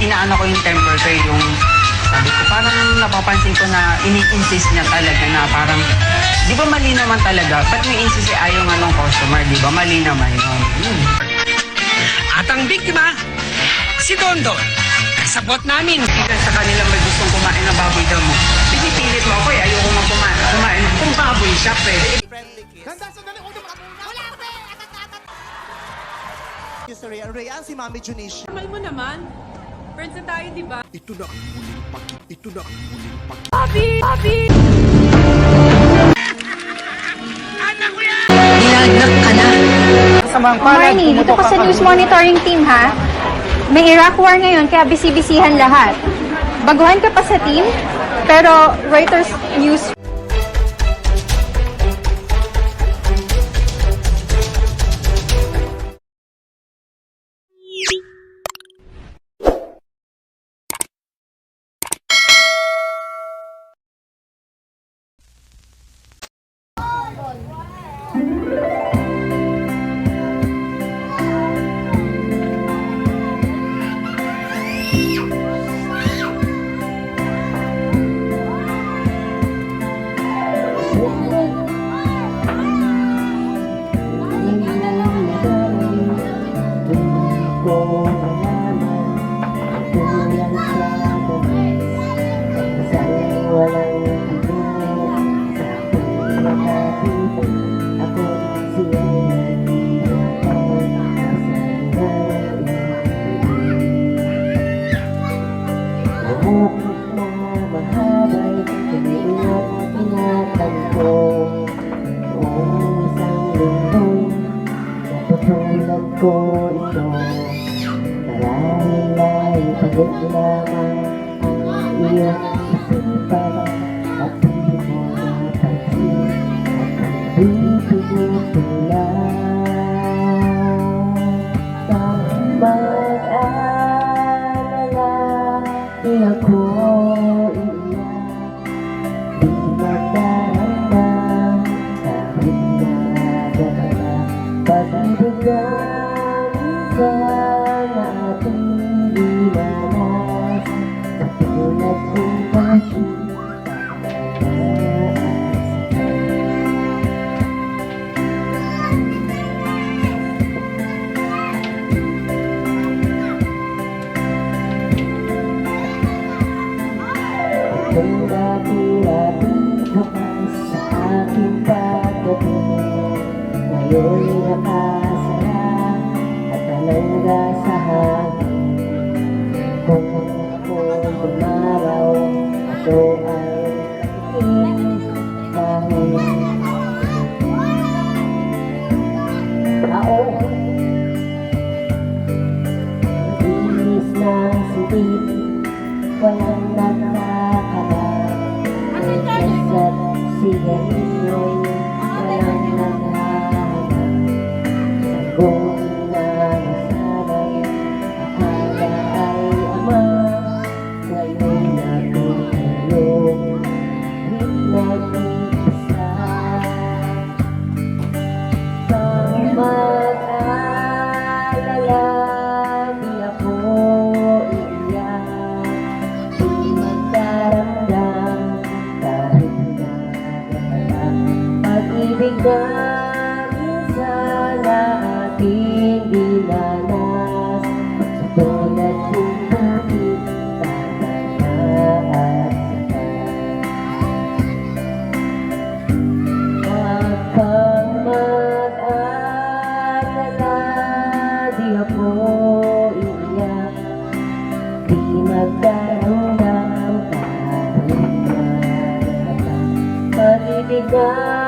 inaano ko yung temper ko yung sabi ko, parang napapansin ko na ini-insist niya talaga na parang, di ba mali naman talaga? Ba't may insist si ayaw nga ng customer, di ba? Mali naman yun. At ang biktima, si Dondon. Kasabot namin. Kasi sa kanila may gustong kumain ng baboy daw mo. Pinipilit mo ako eh, ayoko nga kumain. Kung baboy shop eh. Ganda, sandali, uno mo muna. Wala, pre! Yes, Rayan, si Mami Junicia. Normal mo naman. Friends na tayo, di ba? Ito na ang muling paki. Ito na ang muling paki. Bobby! Bobby! Nilagnat ka na. Marnie, dito ka sa news monitoring team, ha? May Iraq war ngayon, kaya busy-busyhan lahat. Baguhan ka pa sa team, pero Reuters News ko ito Nalalay pagod lamang ang iyong isipan At hindi mo napansin at pinipinitulan Sa mag-alala di ako iiyak Di magdarama kahit nagagana Pag-ibig na sana ating dinanas Sa tulad kong nakita Itong dati-dati bukas sa aking pagdating Ngayon'y nakasara at talangga sa hangin Kung ako umaraw, ito ay patingin kahit tao Mabilis na silid, walang nakakalat Nagkasat sigarilyo'y walang naghahanap Kung nasanay, akala ay ama Ngayon natutulog, di nag-iisa Pang mag-alala, di ako iiyak Di magdaramdam, kahit nagagalang Pag-ibig na minsan ating dinanas Sa tulad kong bakit tatanda at saka Wag kang mag-alala, di ako iiyak Di magdaramdam kahit nagagalang Pag-ibig na